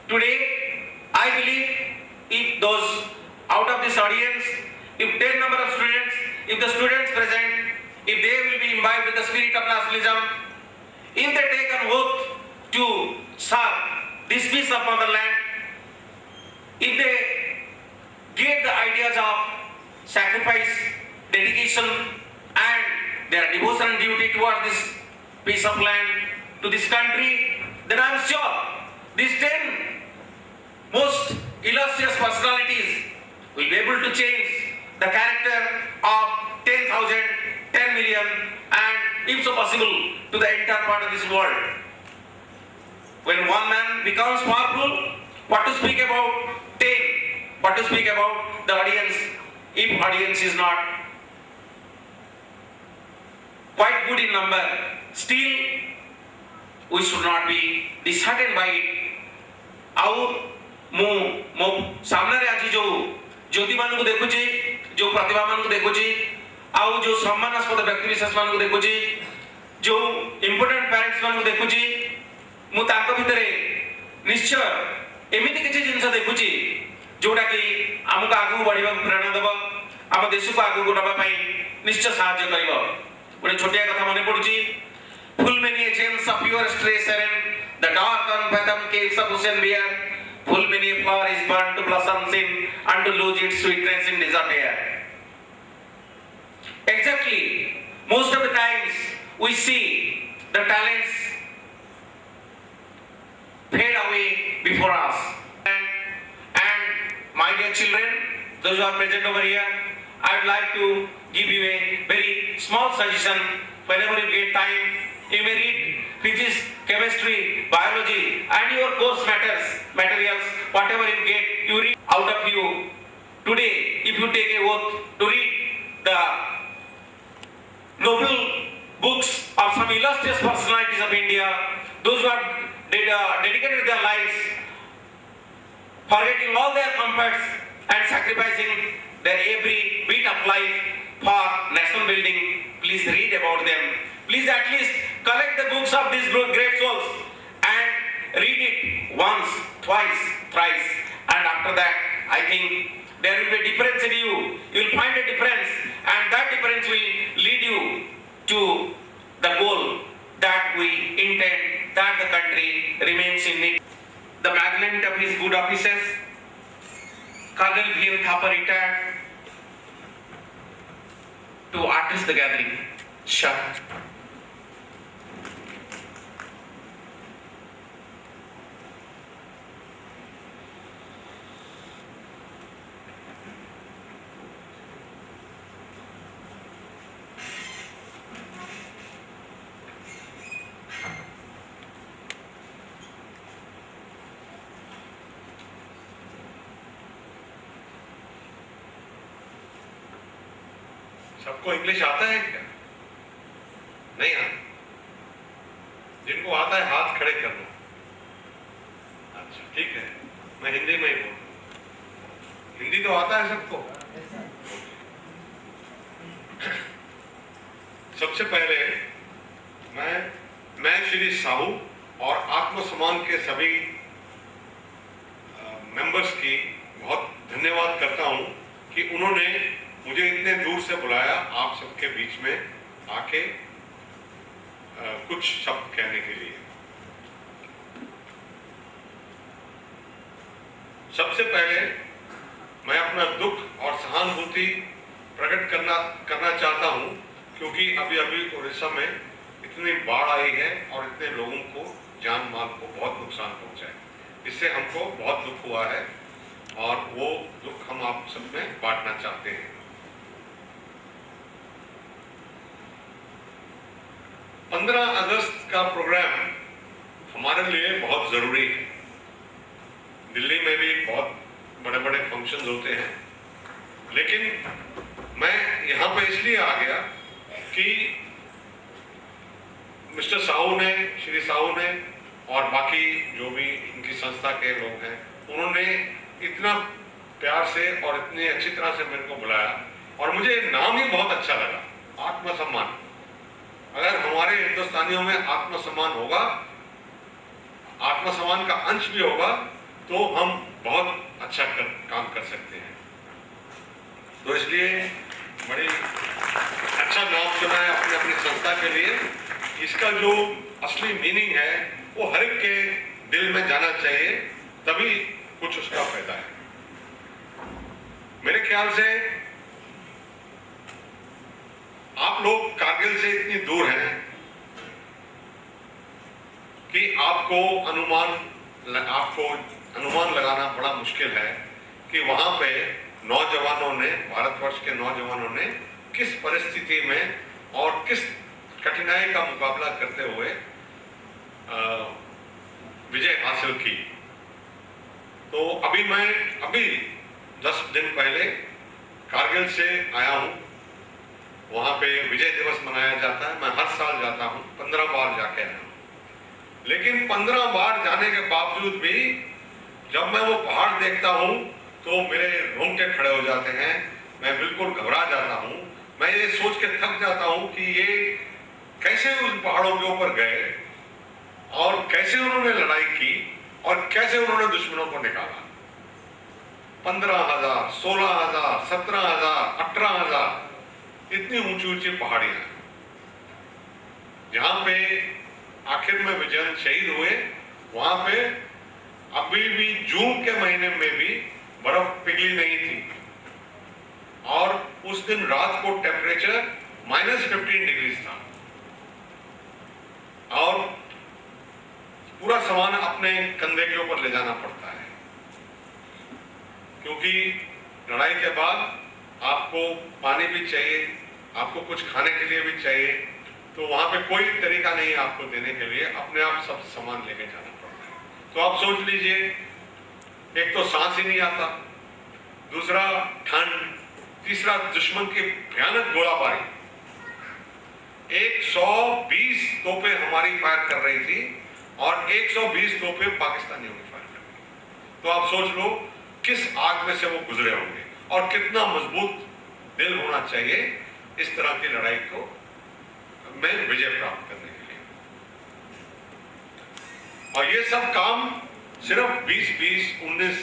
Today, I believe if those out of this audience, if 10 number of students, if the students present, if they will be imbibed with the spirit of nationalism, if they take an oath to serve this piece of motherland, if they get the ideas of sacrifice, dedication, and their devotion and duty towards this piece of land, to this country, then I am sure these 10 most illustrious personalities will be able to change the character of 10,000, 10 million, and if so possible, to the entire part of this world. When one man becomes powerful, what to speak about 10? What to speak about the audience, if audience is not quite good in number, still we should not be disheartened by it. मो सामने आज जो ज्योति मान को देखुची, जो प्रतिभा मान को देखुची, आउ जो सम्मानास्पद व्यक्ति विशेष मान को देखुची, जो इम्पोर्टेंट पेरेंट्स मान को देखुची, मु ताको भितरे निश्चय एमिति किछि जिंस देखुची जोटा कि हमको आगु बढ़िबा प्रेरणा देबो, हम देश को आगु नबा पई निश्चय सहायता करिवो। गोटे छोटिया कथा मने पडुची, full many gems of pure stress and the dark unfathomed caves of ocean bear, full many a flower is burned to blossom in and to lose its sweetness in desert air. Exactly, most of the times we see the talents fade away before us. And my dear children, those who are present over here, I would like to give you a very small suggestion. Whenever you get time, you may read physics, chemistry, biology, and your course materials, whatever you get, you read out of you. Today, if you take a oath to read the noble books of some illustrious personalities of India, those who have dedicated their lives, forgetting all their comforts and sacrificing their every bit of life for national building, please read about them. Please at least collect the books of these great souls and read it once, twice, thrice, and after that, I think there will be a difference in you. You will find a difference, and that difference will lead you to the goal that we intend that the country remains in need. The magnanimity of his good offices, Colonel V.M. Thapa retired to address the gathering. Shut. सबको English आता है क्या? नहीं आता। जिनको आता है हाथ खड़े कर लो। अच्छा ठीक है, मैं हिंदी में ही बोलूं। हिंदी तो आता है सबको। सबसे पहले मैं श्री साहू और आत्मसम्मान के सभी मेंबर्स की बहुत धन्यवाद करता हूं कि उन्होंने मुझे इतने दूर से बुलाया आप सबके बीच में आके कुछ शब्द कहने के लिए। सबसे पहले मैं अपना दुख और सहानुभूति प्रकट करना चाहता हूं क्योंकि अभी उड़ीसा में इतनी बाढ़ आई है और इतने लोगों को जान माल को बहुत नुकसान पहुंचा है। इससे हमको बहुत दुख हुआ है और वो दुख हम आप सब में बांटना चाहते हैं। 15 अगस्त का प्रोग्राम हमारे लिए बहुत जरूरी है। दिल्ली में भी बहुत बड़े बड़े फंक्शंस होते हैं, लेकिन मैं यहाँ पे इसलिए आ गया कि मिस्टर साहू ने, श्री साहू ने और बाकी जो भी इनकी संस्था के लोग हैं, उन्होंने इतना प्यार से और इतनी अच्छी तरह से मेरे को बुलाया और मुझे नाम ही बहुत अच्छा लगा, आत्मसम्मान। अगर हमारे हिंदुस्तानियों में आत्मसम्मान होगा, आत्मसम्मान का अंश भी होगा, तो हम बहुत अच्छा काम कर सकते हैं। तो इसलिए बड़ी अच्छा नाम चुना है अपने अपनी संस्था के लिए। इसका जो असली मीनिंग है वो हर एक के दिल में जाना चाहिए, तभी कुछ उसका फायदा है। मेरे ख्याल से आप लोग कारगिल से इतनी दूर हैं कि आपको अनुमान लगाना बड़ा मुश्किल है कि वहां पे नौजवानों ने, भारतवर्ष के नौजवानों ने किस परिस्थिति में और किस कठिनाई का मुकाबला करते हुए विजय हासिल की। तो अभी 10 दिन पहले कारगिल से आया हूं। वहां पे विजय दिवस मनाया जाता है। मैं हर साल जाता हूं, 15 बार जाके आया हूं। लेकिन 15 बार जाने के बावजूद भी जब मैं वो पहाड़ देखता हूं तो मेरे रोंगटे खड़े हो जाते हैं। मैं बिल्कुल घबरा जाता हूं। मैं ये सोच के थक जाता हूं कि ये कैसे उन पहाड़ों के ऊपर गए और कैसे उन्होंने लड़ाई की और कैसे उन्होंने दुश्मनों को निकाला। 15,000, 16,000, 17,000, 18,000 इतनी ऊंची ऊंची पहाड़ियां, जहां पे आखिर में विजयन शहीद हुए, वहां पे अभी भी जून के महीने में भी बर्फ पिघली नहीं थी और उस दिन रात को टेम्परेचर -15 डिग्री था और पूरा सामान अपने कंधे के ऊपर ले जाना पड़ता है, क्योंकि लड़ाई के बाद आपको पानी भी चाहिए, आपको कुछ खाने के लिए भी चाहिए। तो वहां पे कोई तरीका नहीं है आपको देने के लिए, अपने आप सब सामान लेके जाना पड़ता है। तो आप सोच लीजिए, एक तो सांस ही नहीं आता, दूसरा ठंड, तीसरा दुश्मन की भयानक गोलाबारी। 120 तोपें हमारी फायर कर रही थी और 120 तोपें पाकिस्तानियों की फायर कर रही थी। तो आप सोच लो किस आग में से वो गुजरे होंगे और कितना मजबूत दिल होना चाहिए इस तरह की लड़ाई को में विजय प्राप्त करने के लिए। और ये सब काम सिर्फ 20, 19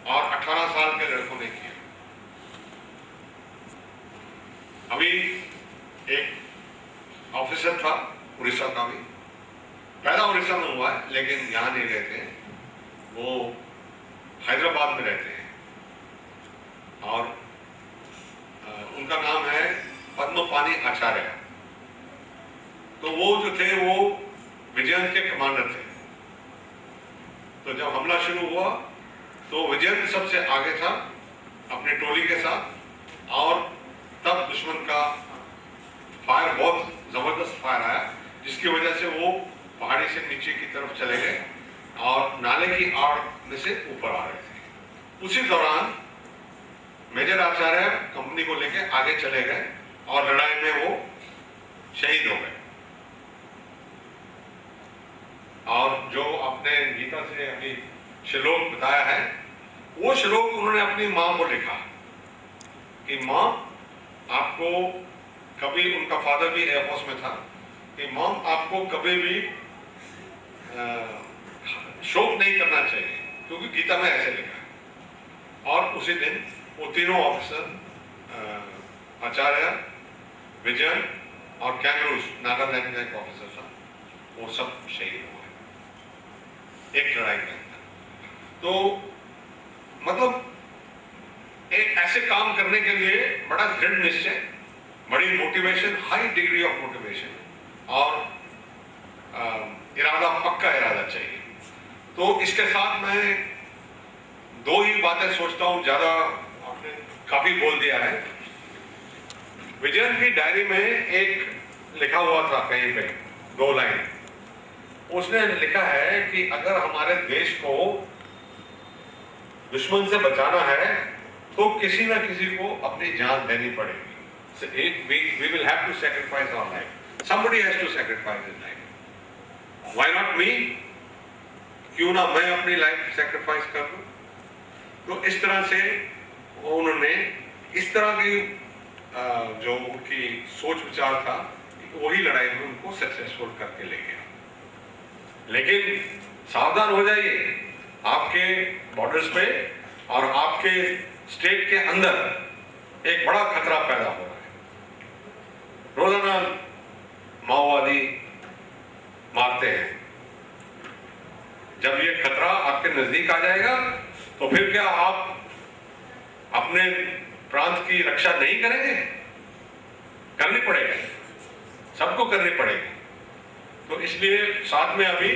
और 18 साल के लड़कों ने किया। अभी एक ऑफिसर था उड़ीसा का, भी पैदा उड़ीसा में हुआ है लेकिन यहां नहीं रहते हैं, वो हैदराबाद में रहते हैं और उनका नाम है पद्मपानी आचार्य। तो वो जो थे वो विजयन के कमांडर थे। तो जब हमला शुरू हुआ तो विजयन सबसे आगे था अपनी टोली के साथ और तब दुश्मन का फायर, बहुत जबरदस्त फायर आया, जिसकी वजह से वो पहाड़ी से नीचे की तरफ चले गए और नाले की आड़ में से ऊपर आ रहे थे। उसी दौरान मेजर आचार्य कंपनी को लेकर आगे चले गए और लड़ाई में वो शहीद हो गए। और जो आपने गीता से अभी श्लोक बताया है, वो श्लोक उन्होंने अपनी मां को लिखा कि मां, आपको कभी, उनका फादर भी एयरफोर्स में था, कि मां आपको कभी भी शोक नहीं करना चाहिए, क्योंकि गीता में ऐसे लिखा है। और उसी दिन वो तीनों ऑफिसर, आचार्य, विजयन और कैमरूस, नागालैंड का एक ऑफिसर था, वो सब शहीद हुए एक लड़ाई के अंदर। तो मतलब एक ऐसे काम करने के लिए बड़ा दृढ़ निश्चय, बड़ी motivation, high degree of motivation और इरादा, पक्का इरादा चाहिए। तो इसके साथ मैं 2 ही बातें सोचता हूं, ज्यादा आपने काफी बोल दिया है। विजयन की डायरी में एक लिखा हुआ था कहीं पे 2 लाइन, उसने लिखा है कि अगर हमारे देश को दुश्मन से बचाना है तो किसी ना किसी को अपनी जान देनी पड़ेगी। We will have to sacrifice our life. Somebody has to sacrifice his life. Why not me? क्यों ना मैं अपनी लाइफ सैक्रिफाइस कर दूं? तो इस तरह से उन्होंने इस तरह की जो उनकी सोच विचार था, वही लड़ाई में उनको सक्सेसफुल करके ले गया। लेकिन सावधान हो जाइए, आपके बॉर्डर्स पे और आपके स्टेट के अंदर एक बड़ा खतरा पैदा हो रहा है। रोजाना माओवादी मारते हैं। जब ये खतरा आपके नजदीक आ जाएगा तो फिर क्या आप अपने प्रांत की रक्षा नहीं करेंगे? करनी पड़ेगी, सबको करनी पड़ेगी। तो इसलिए साथ में अभी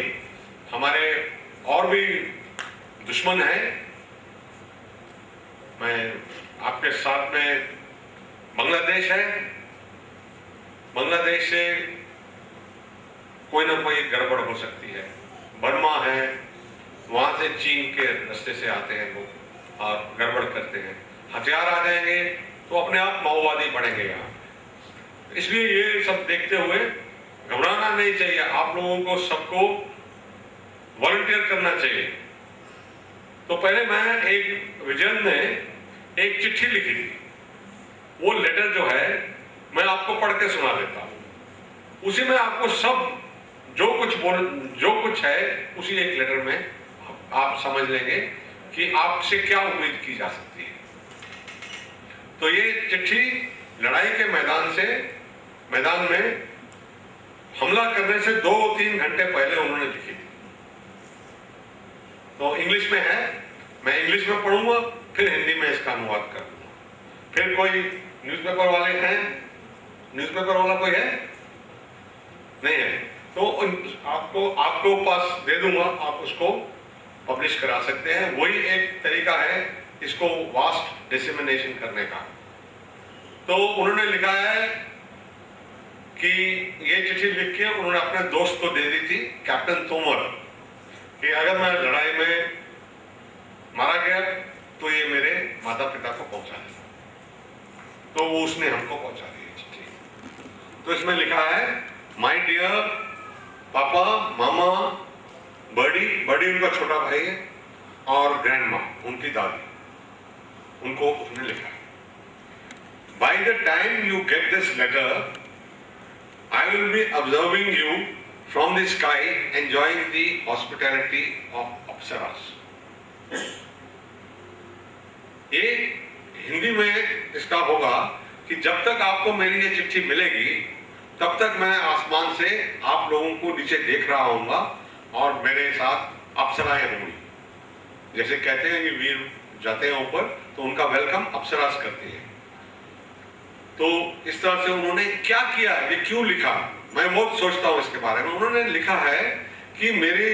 हमारे और भी दुश्मन हैं। मैं आपके साथ में बांग्लादेश है। बांग्लादेश से कोई ना कोई गड़बड़ हो सकती है। बर्मा है, वहां से चीन के रास्ते से आते हैं लोग और गड़बड़ करते हैं। हथियार आ जाएंगे तो अपने आप माओवादी बढ़ेंगे यहाँ। इसलिए ये सब देखते हुए घबराना नहीं चाहिए। आप लोगों को सबको वॉलंटियर करना चाहिए। तो पहले मैं एक विजन ने एक चिट्ठी लिखी थी। वो लेटर जो है मैं आपको पढ़ के सुना देता हूं। उसी में आपको सब जो कुछ है उसी एक लेटर में आप समझ लेंगे कि आपसे क्या उम्मीद की जा सकती है। तो ये चिट्ठी लड़ाई के मैदान में हमला करने से 2-3 घंटे पहले उन्होंने लिखी थी। तो इंग्लिश में है, मैं इंग्लिश में पढ़ूंगा, फिर हिंदी में इसका अनुवाद कर दूंगा। फिर कोई न्यूज़पेपर वाले हैं? न्यूज़पेपर वाला कोई है? नहीं है तो आपको पास दे दूंगा, आप उसको पब्लिश करा सकते हैं। वही एक तरीका है इसको वास्ट डिसेमिनेशन करने का। तो उन्होंने लिखा है कि ये चिट्ठी लिख के उन्होंने अपने दोस्त को दे दी थी, कैप्टन तोमर, कि अगर मैं लड़ाई में मारा गया तो ये मेरे माता पिता को पहुंचा देगा। तो वो उसने हमको पहुंचा दी चिट्ठी। तो इसमें लिखा है, माय डियर पापा, मामा, बड़ी उनका छोटा भाई है, और ग्रैंड माँ उनकी दादी, उनको उसने लिखा है, by the time you get this letter I will be observing you from the sky, enjoying the hospitality of Apsaras. ये हिंदी में इसका होगा कि जब तक आपको मेरी ये चिट्ठी मिलेगी तब तक मैं आसमान से आप लोगों को नीचे देख रहा हूँगा और मेरे साथ अप्सराएं होंगी। जैसे कहते हैं कि वीर जाते हैं ऊपर तो उनका वेलकम अप्सरास करती है। तो इस तरह से उन्होंने क्या किया, ये क्यों लिखा, मैं बहुत सोचता हूँ इसके बारे में। उन्होंने लिखा है कि मेरी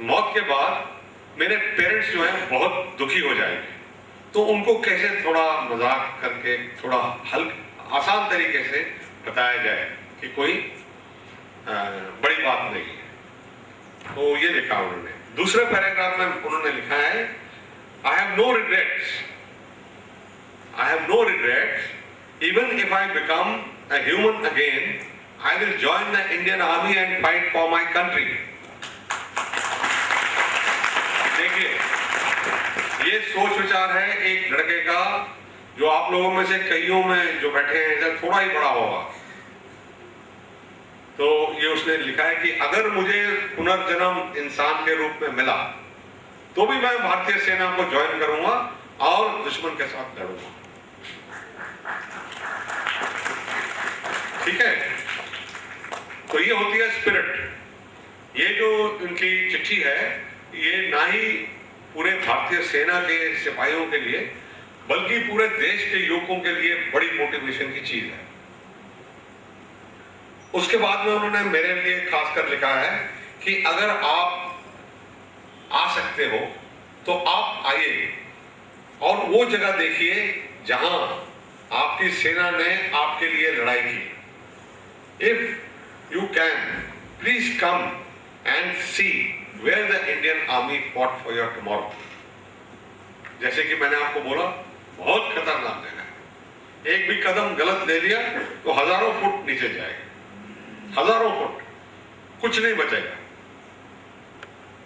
मौत के बाद मेरे पेरेंट्स जो हैं बहुत दुखी हो जाएंगे, तो उनको कैसे थोड़ा मजाक करके थोड़ा आसान तरीके से बताया जाए कि कोई बड़ी बात नहीं है। तो ये लिखा उन्होंने। दूसरे पैराग्राफ में उन्होंने लिखा है, I have no regrets. Even if I become a human again, I will join the Indian Army and fight for my country. देखिए, ये सोच विचार है एक लड़के का जो आप लोगों में से कईयों में जो बैठे हैं इधर थोड़ा ही बड़ा होगा। तो ये उसने लिखा है कि अगर मुझे पुनर्जन्म इंसान के रूप में मिला तो भी मैं भारतीय सेना को ज्वाइन करूंगा और दुश्मन के साथ लड़ूंगा। ठीक है, तो ये होती है स्पिरिट। ये जो इनकी चिट्ठी है ये ना ही पूरे भारतीय सेना के सिपाहियों के लिए बल्कि पूरे देश के युवकों के लिए बड़ी मोटिवेशन की चीज है। उसके बाद में उन्होंने मेरे लिए खासकर लिखा है कि अगर आप आ सकते हो तो आप आइए और वो जगह देखिए जहां आपकी सेना ने आपके लिए लड़ाई की। If you can please come and see where the Indian army fought for your tomorrow. जैसे कि मैंने आपको बोला, बहुत खतरनाक जगह है। एक भी कदम गलत ले लिया तो हजारों फुट नीचे जाएगा, हजारों फुट, कुछ नहीं बचेगा।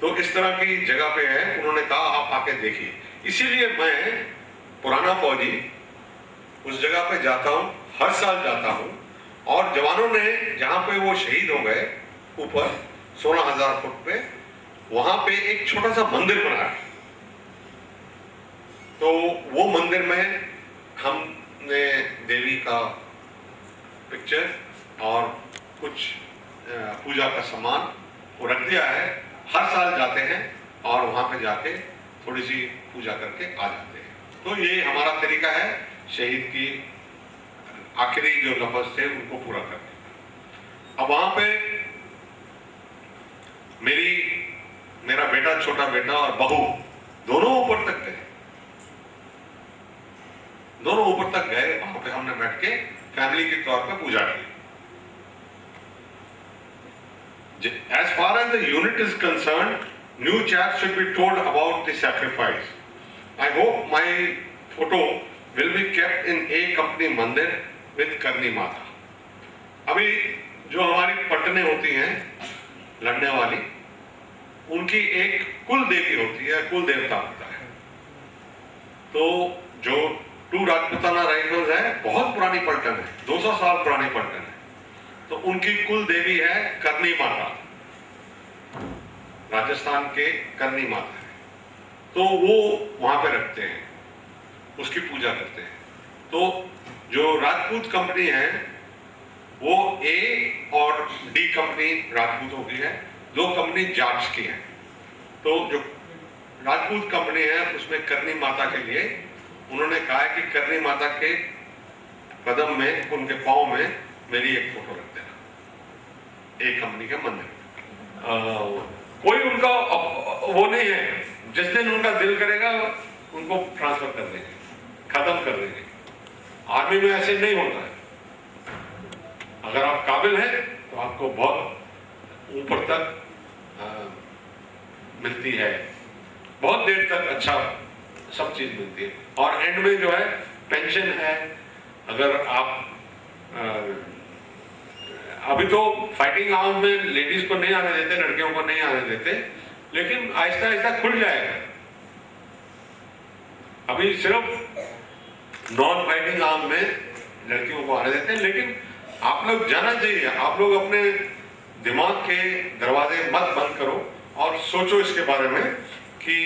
तो इस तरह की जगह पे है। उन्होंने कहा आप आके देखिए। इसीलिए मैं पुराना फौजी उस जगह पे जाता हूं, हर साल जाता हूं। और जवानों ने जहां पे वो शहीद हो गए ऊपर 16,000 फुट पे, वहां पे एक छोटा सा मंदिर बना है। तो वो मंदिर में हमने देवी का पिक्चर और कुछ पूजा का सामान वो रख दिया है। हर साल जाते हैं और वहां पे जाके थोड़ी सी पूजा करके आ जाते हैं। तो ये हमारा तरीका है शहीद की आखिरी जो लफ्ज थे उनको पूरा करने का। अब वहां पे मेरा बेटा, छोटा बेटा और बहू दोनों ऊपर तक गए, दोनों ऊपर तक गए। वहां पे हमने बैठ के फैमिली के तौर पे पूजा की। As far as the unit is concerned, new chaps should be told about the sacrifice. I hope my photo will be kept in A company मंदिर with करनी माता। अभी जो हमारी पटने होती हैं लड़ने वाली, उनकी एक कुल देवी होती है, कुल देवता होता है। तो जो 2 राजपूताना राइफल्स है, बहुत पुरानी पलटन है, 200 साल पुरानी पलटन है। तो उनकी कुल देवी है करनी माता, राजस्थान के करनी माता है। तो वो वहां पे रखते हैं, उसकी पूजा करते हैं। तो जो राजपूत कंपनी है वो ए और डी कंपनी राजपूतों की है, 2 कंपनी जाट्स की है। तो जो राजपूत कंपनी है उसमें करनी माता के लिए उन्होंने कहा है कि करनी माता के कदम में, उनके पांव में मेरी एक फोटो रख देना ए कंपनी के मंदिर में। कोई उनका वो नहीं है, जिस दिन उनका दिल करेगा उनको ट्रांसफर कर देंगे, खत्म कर देंगे। आर्मी में ऐसे नहीं होता है। अगर आप काबिल हैं तो आपको बहुत ऊपर तक मिलती है, बहुत देर तक अच्छा सब चीज मिलती है। और एंड में जो है पेंशन है। अगर आप अभी तो फाइटिंग आर्म्स में लेडीज को नहीं आने देते, लड़कियों को नहीं आने देते, लेकिन आहिस्ता आहिस्ता खुल जाएगा। अभी सिर्फ नॉन फाइटिंग आर्म में लड़कियों को आने देते हैं, लेकिन आप लोग जाना चाहिए। आप लोग अपने दिमाग के दरवाजे मत बंद करो और सोचो इसके बारे में कि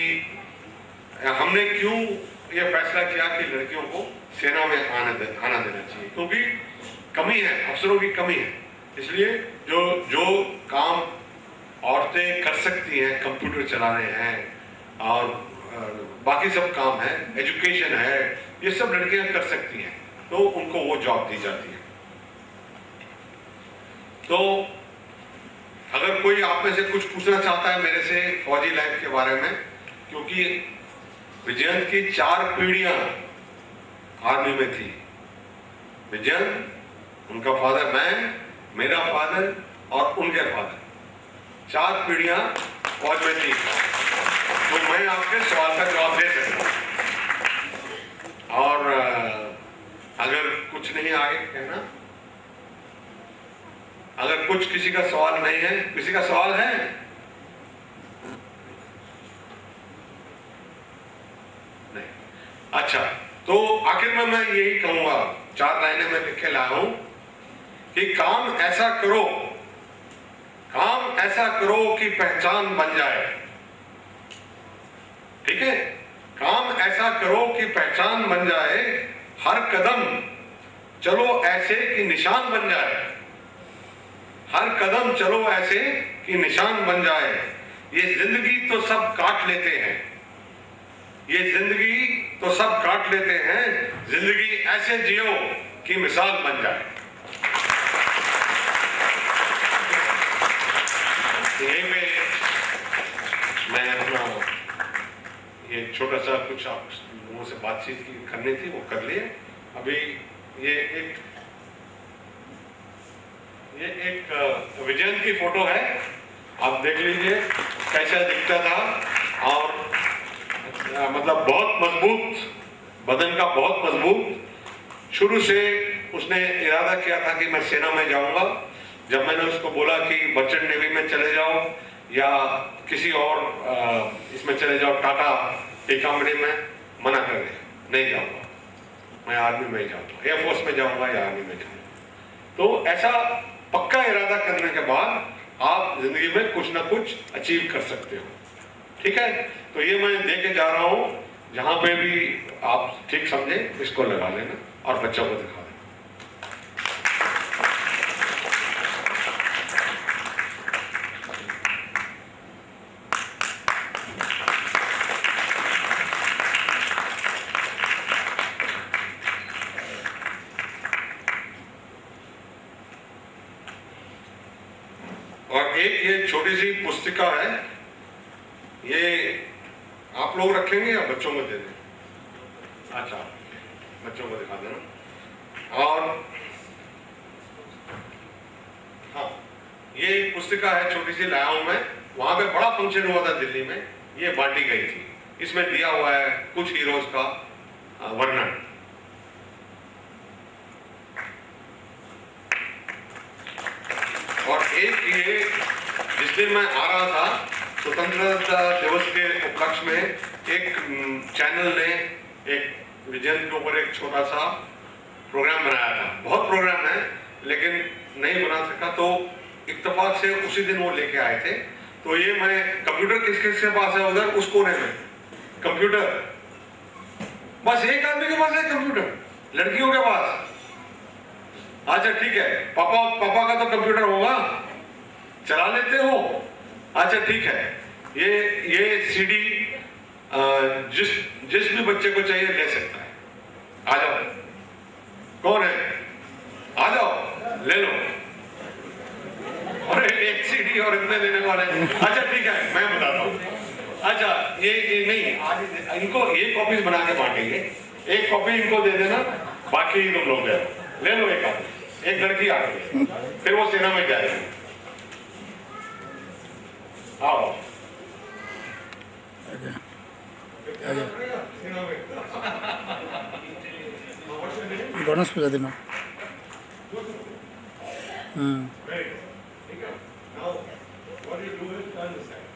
हमने क्यों ये फैसला किया कि लड़कियों को सेना में आना देना चाहिए। क्योंकि कमी है, अफसरों की कमी है। इसलिए जो काम औरतें कर सकती हैं, कंप्यूटर चलाने हैं और बाकी सब काम है, एजुकेशन है, ये सब लड़कियां कर सकती हैं, तो उनको वो जॉब दी जाती है। तो अगर कोई आप में से कुछ पूछना चाहता है मेरे से फौजी लाइफ के बारे में, क्योंकि विजयंत की 4 पीढ़ियां आर्मी में थी। विजयंत, उनका फादर, मैं, मेरा फादर और उनके फादर, 4 पीढ़ियां फौज में थी। तो मैं आपके सवाल का जवाब दे सकता हूं। और अगर कुछ नहीं आगे कहना, अगर कुछ किसी का सवाल नहीं है, किसी का सवाल है? नहीं। अच्छा, तो आखिर में मैं यही कहूंगा, 4 लाइनें में लिख के लाया हूं कि काम ऐसा करो, काम ऐसा करो कि पहचान बन जाए। ठीक है? काम ऐसा करो कि पहचान बन जाए, हर कदम चलो ऐसे कि निशान बन जाए, हर कदम चलो ऐसे कि निशान बन जाए। ये जिंदगी तो सब काट लेते हैं, ये जिंदगी तो सब काट लेते हैं, जिंदगी ऐसे जियो कि मिसाल बन जाए। यही में मैं अपना ये छोटा सा कुछ आप लोगों से बातचीत करनी थी वो कर लिए। अभी ये एक विजयंत की फोटो है, आप देख लीजिए कैसा दिखता था। और मतलब बहुत मजबूत, बदन का बहुत मजबूत। शुरू से उसने इरादा किया था कि मैं सेना में जाऊंगा। जब मैंने उसको बोला कि मर्चेंट नेवी में चले जाओ या किसी और इसमें चले जाओ, टाटा एक कंपनी में, मना कर दिया, नहीं जाऊंगा, मैं आर्मी में ही जाऊंगा, एयरफोर्स में जाऊंगा या आर्मी में जाऊंगा। तो ऐसा पक्का इरादा करने के बाद आप जिंदगी में कुछ ना कुछ अचीव कर सकते हो। ठीक है, तो ये मैं दे के जा रहा हूं, जहां पे भी आप ठीक समझे इसको लगा लेना और बच्चों को दिखा देना। और एक ये छोटी सी पुस्तिका है, ये आप लोग रखेंगे या बच्चों को दे दें? अच्छा, बच्चों को दिखा देना। और हाँ, ये एक पुस्तिका है, छोटी सी लाया हूं मैं, वहां पे बड़ा फंक्शन हुआ था दिल्ली में, ये बांटी गई थी। इसमें दिया हुआ है कुछ हीरोज का वर्णन। और एक ये जिस दिन मैं आ रहा था स्वतंत्रता दिवस के उपलक्ष्य में, एक चैनल ने एक विजन के ऊपर एक छोटा सा प्रोग्राम बनाया था। बहुत प्रोग्राम है लेकिन नहीं बना सका, तो इत्तेफाक से उसी दिन वो लेके आए थे। तो ये मैं, कंप्यूटर किसके पास है उधर उस कोने में? कंप्यूटर बस एक आदमी के पास है कंप्यूटर, लड़कियों के पास। अच्छा ठीक है, पापा का तो कंप्यूटर होगा, चला लेते हो? अच्छा ठीक है, ये सीडी जिस भी बच्चे को चाहिए ले सकता है। आ जाओ, कौन है? आ जाओ, ले लो। और एक सीडी और इतने देने वाले? अच्छा ठीक है, मैं बताता हूँ। अच्छा ये नहीं, आज इनको ये कॉपीज बना के बांटेंगे, एक कॉपी इनको दे देना, बाकी तुम लोग ले लो। एक आदमी, एक लड़की आ गई, फिर वो सेना में जाएगी। आओ गणेश पूजा दिन। Now, what you do is turn this side.